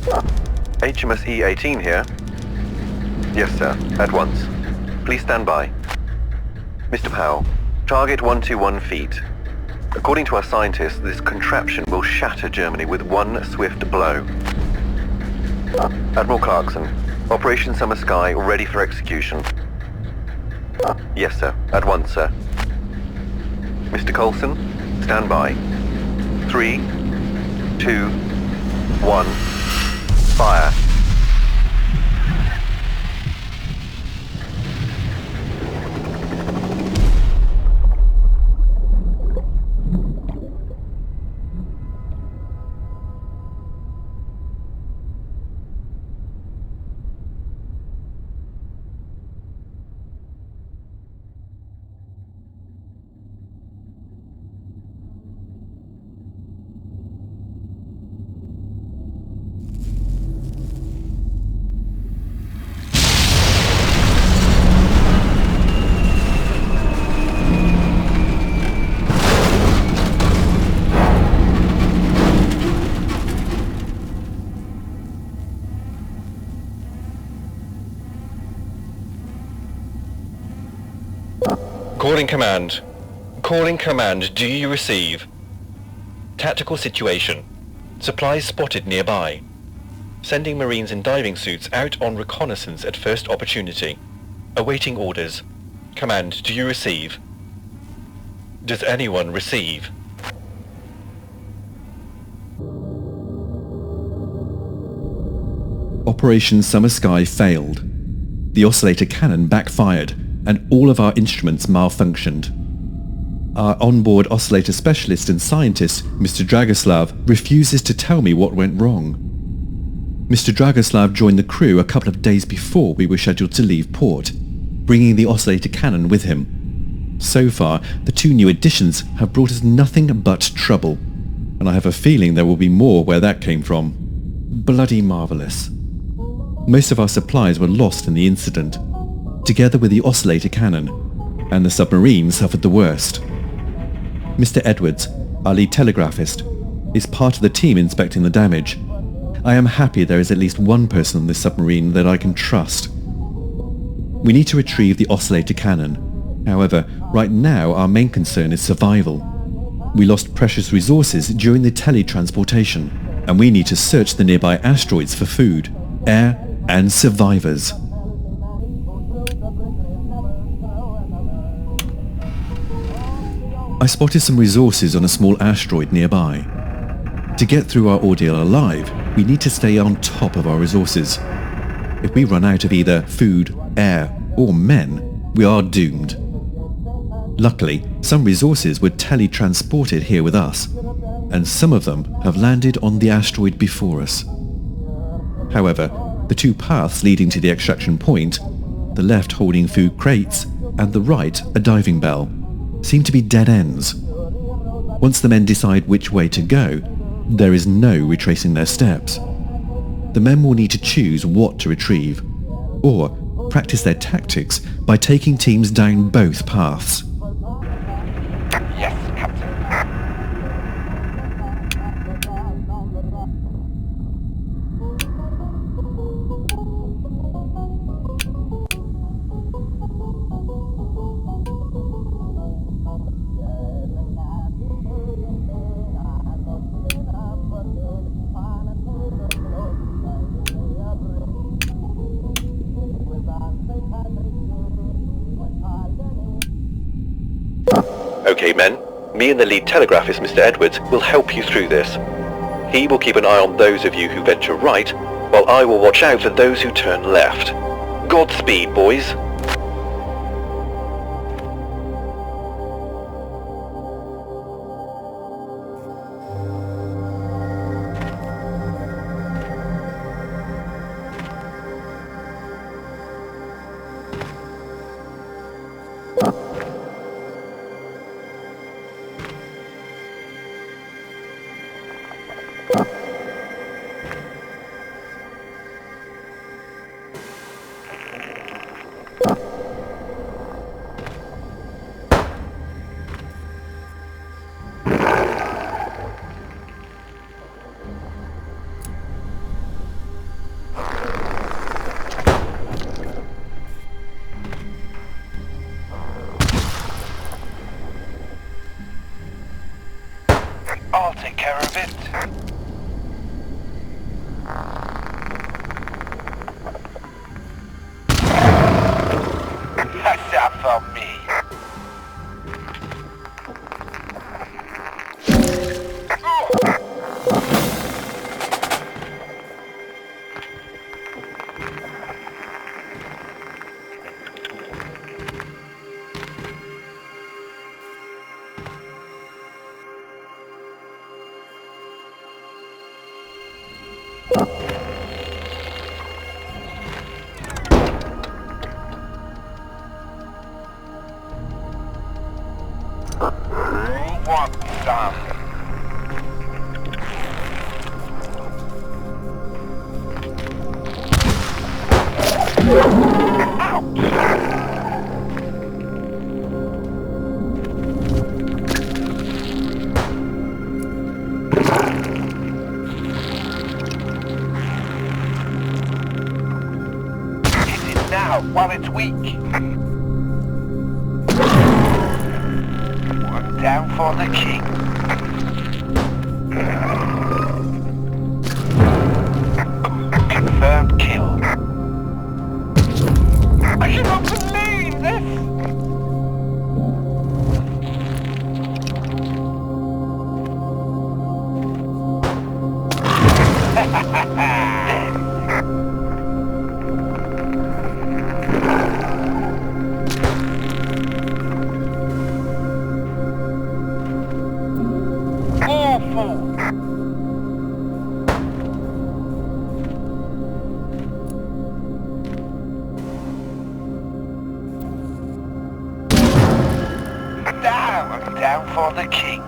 HMS E18 here. Yes, sir. At once. Please stand by. Mr. Powell, target 121 feet. According to our scientists, this contraption will shatter Germany with one swift blow. Admiral Clarkson, Operation Summer Sky ready for execution. Yes, sir. At once, sir. Mr. Coulson, stand by. 3, 2, 1, fire. Calling command. Calling command, do you receive? Tactical situation. Supplies spotted nearby. Sending Marines in diving suits out on reconnaissance at first opportunity. Awaiting orders. Command, do you receive? Does anyone receive? Operation Summer Sky failed. The oscillator cannon backfired, and all of our instruments malfunctioned. Our onboard oscillator specialist and scientist, Mr. Dragoslav, refuses to tell me what went wrong. Mr. Dragoslav joined the crew a couple of days before we were scheduled to leave port, bringing the oscillator cannon with him. So far, the two new additions have brought us nothing but trouble, and I have a feeling there will be more where that came from. Bloody marvellous. Most of our supplies were lost in the incident, together with the oscillator cannon, and the submarine suffered the worst. Mr. Edwards, our lead telegraphist, is part of the team inspecting the damage. I am happy there is at least one person on this submarine that I can trust. We need to retrieve the oscillator cannon. However, right now our main concern is survival. We lost precious resources during the teletransportation, and we need to search the nearby asteroids for food, air, and survivors. I spotted some resources on a small asteroid nearby. To get through our ordeal alive, we need to stay on top of our resources. If we run out of either food, air, or men, we are doomed. Luckily, some resources were teletransported here with us, and some of them have landed on the asteroid before us. However, the two paths leading to the extraction point, the left holding food crates and the right a diving bell, seem to be dead ends. Once the men decide which way to go, there is no retracing their steps. The men will need to choose what to retrieve, or practice their tactics by taking teams down both paths. Yes, Captain. Okay, men. Me and the lead telegraphist, Mr. Edwards, will help you through this. He will keep an eye on those of you who venture right, while I will watch out for those who turn left. Godspeed, boys. for me. Want some? Hit it now while it's weak. One down for the king. Confirmed kill. I cannot believe this! Awful! Down for the king.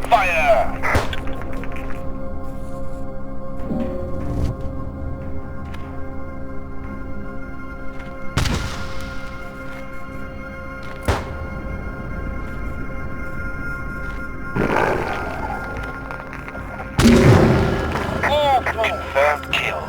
Fire! Awful! Confirmed kill.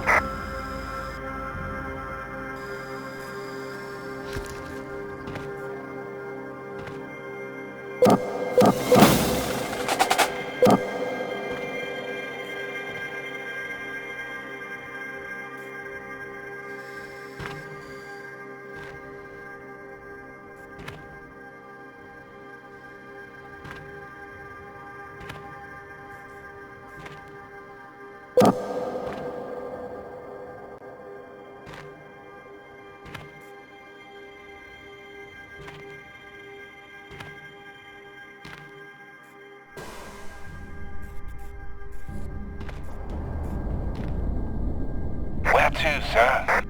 Where to, sir?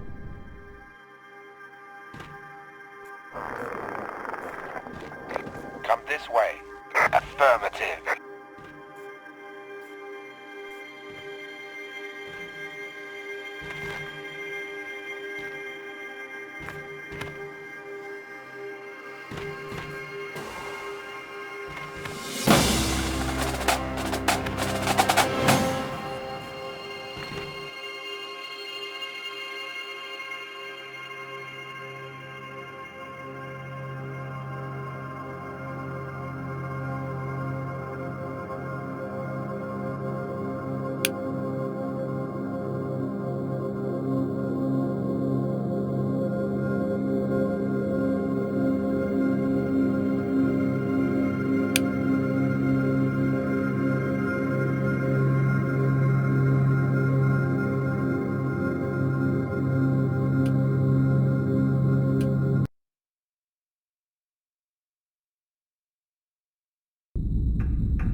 Come this way. Affirmative.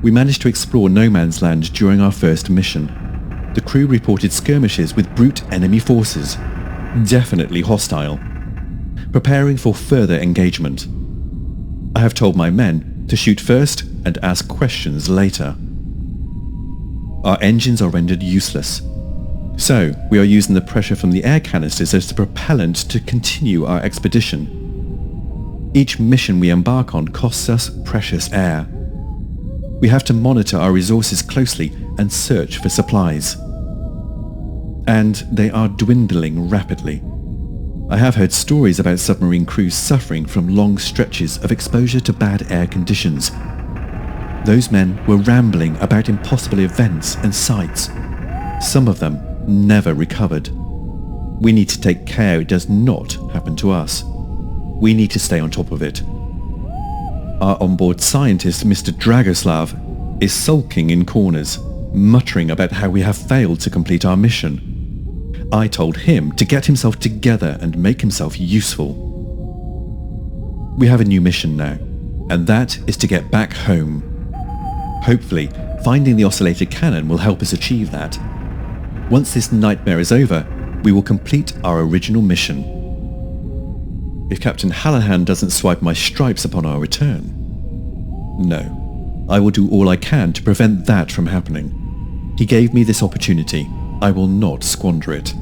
We managed to explore no man's land during our first mission. The crew reported skirmishes with brute enemy forces, definitely hostile, preparing for further engagement. I have told my men to shoot first and ask questions later. Our engines are rendered useless, so we are using the pressure from the air canisters as the propellant to continue our expedition. Each mission we embark on costs us precious air. We have to monitor our resources closely and search for supplies. And they are dwindling rapidly. I have heard stories about submarine crews suffering from long stretches of exposure to bad air conditions. Those men were rambling about impossible events and sights. Some of them never recovered. We need to take care it does not happen to us. We need to stay on top of it. Our onboard scientist, Mr. Dragoslav, is sulking in corners, muttering about how we have failed to complete our mission. I told him to get himself together and make himself useful. We have a new mission now, and that is to get back home. Hopefully, finding the oscillator cannon will help us achieve that. Once this nightmare is over, we will complete our original mission. If Captain Hallahan doesn't swipe my stripes upon our return. No, I will do all I can to prevent that from happening. He gave me this opportunity. I will not squander it.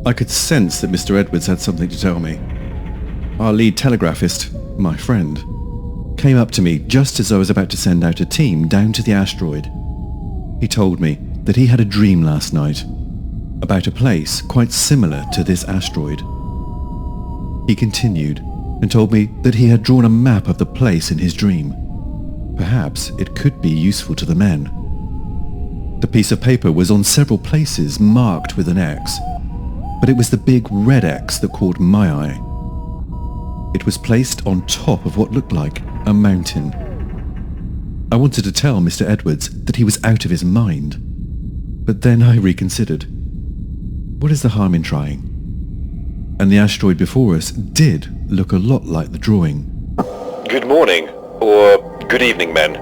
I could sense that Mr. Edwards had something to tell me. Our lead telegraphist, my friend, came up to me just as I was about to send out a team down to the asteroid. He told me that he had a dream last night about a place quite similar to this asteroid. He continued and told me that he had drawn a map of the place in his dream. Perhaps it could be useful to the men. The piece of paper was on several places marked with an X, but it was the big red X that caught my eye. It was placed on top of what looked like a mountain. I wanted to tell Mr. Edwards that he was out of his mind, but then I reconsidered. What is the harm in trying? And the asteroid before us did look a lot like the drawing. Good morning, or good evening, men.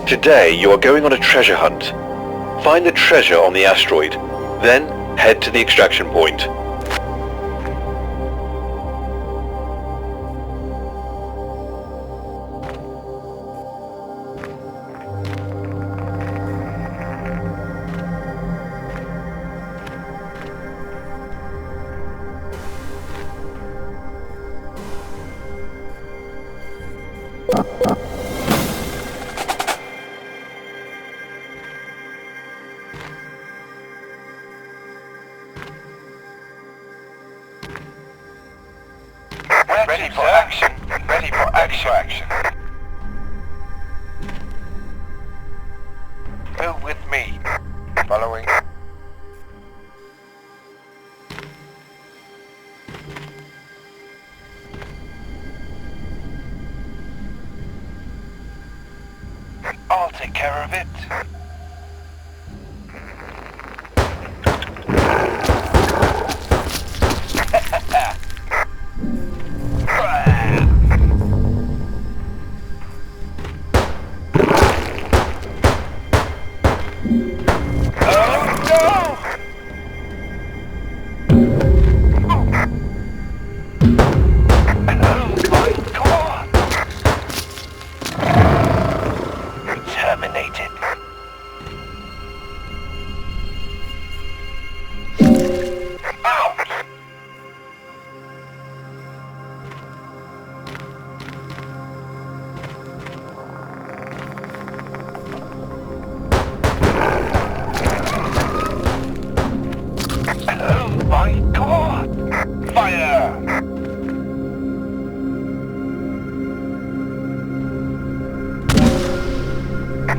Today you are going on a treasure hunt. Find the treasure on the asteroid, then head to the extraction point. Ready for action. Ready for action. Move with me. Following. I'll take care of it.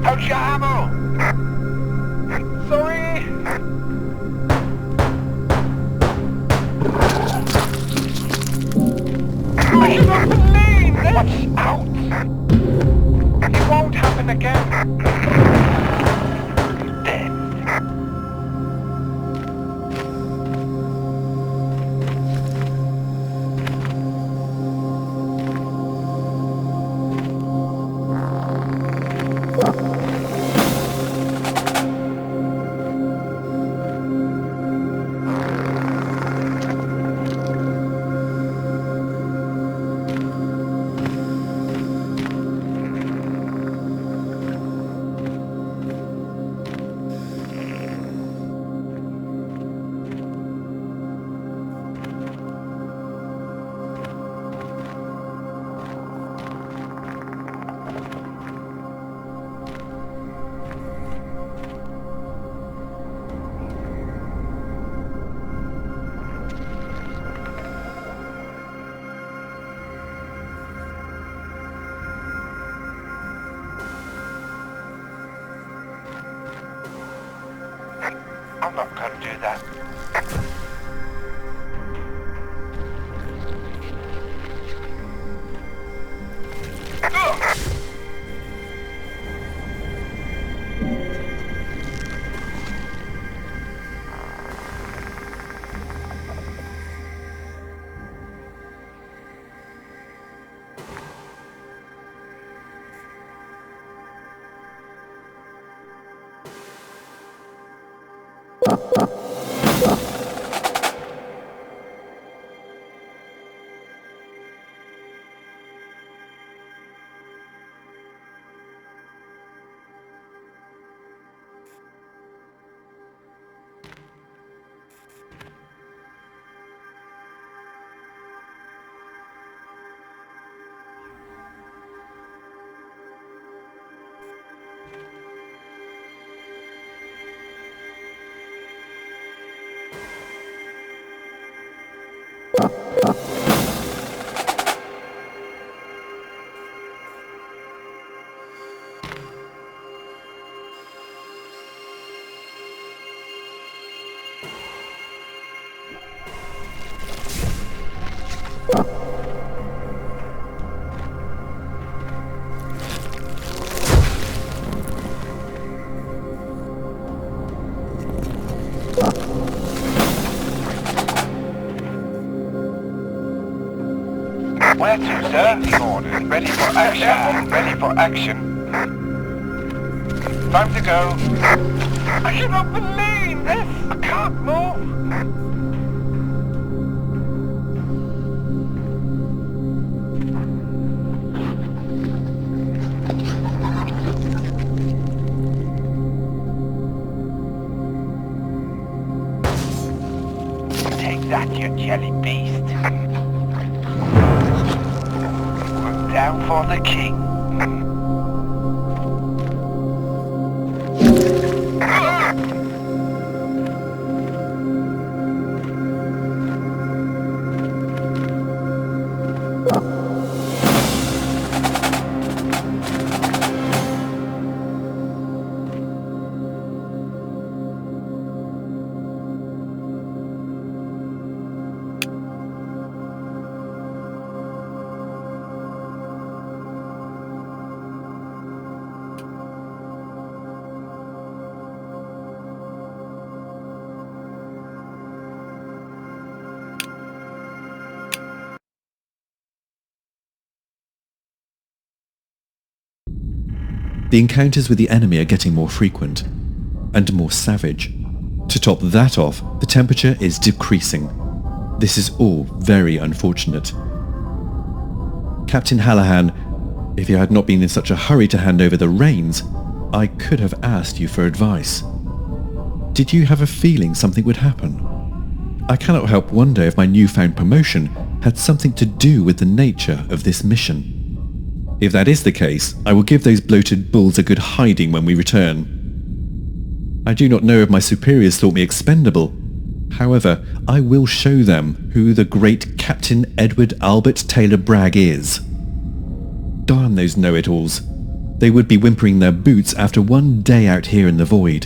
How's your ammo? Sorry. I should have believed it. Watch out. It won't happen again. Dead. I'm not going to do that. Where to, sir? Waiting orders. Ready for action. Ready for action. Time to go. I cannot believe this. I can't move. Take that, you jelly beast. Down for the king. The encounters with the enemy are getting more frequent and more savage. To top that off, the temperature is decreasing. This is all very unfortunate. Captain Hallahan, if you had not been in such a hurry to hand over the reins, I could have asked you for advice. Did you have a feeling something would happen? I cannot help wonder if my newfound promotion had something to do with the nature of this mission. If that is the case, I will give those bloated bulls a good hiding when we return. I do not know if my superiors thought me expendable. However, I will show them who the great Captain Edwin Albert Taylor Bragg is. Darn those know-it-alls. They would be whimpering their boots after one day out here in the void.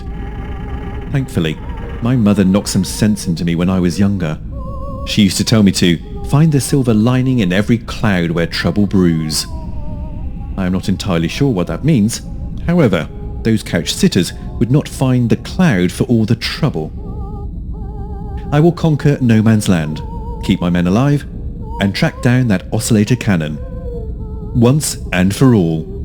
Thankfully, my mother knocked some sense into me when I was younger. She used to tell me to find the silver lining in every cloud where trouble brews. I am not entirely sure what that means. However, those couch sitters would not find the cloud for all the trouble. I will conquer no man's land, keep my men alive, and track down that oscillator cannon. Once and for all.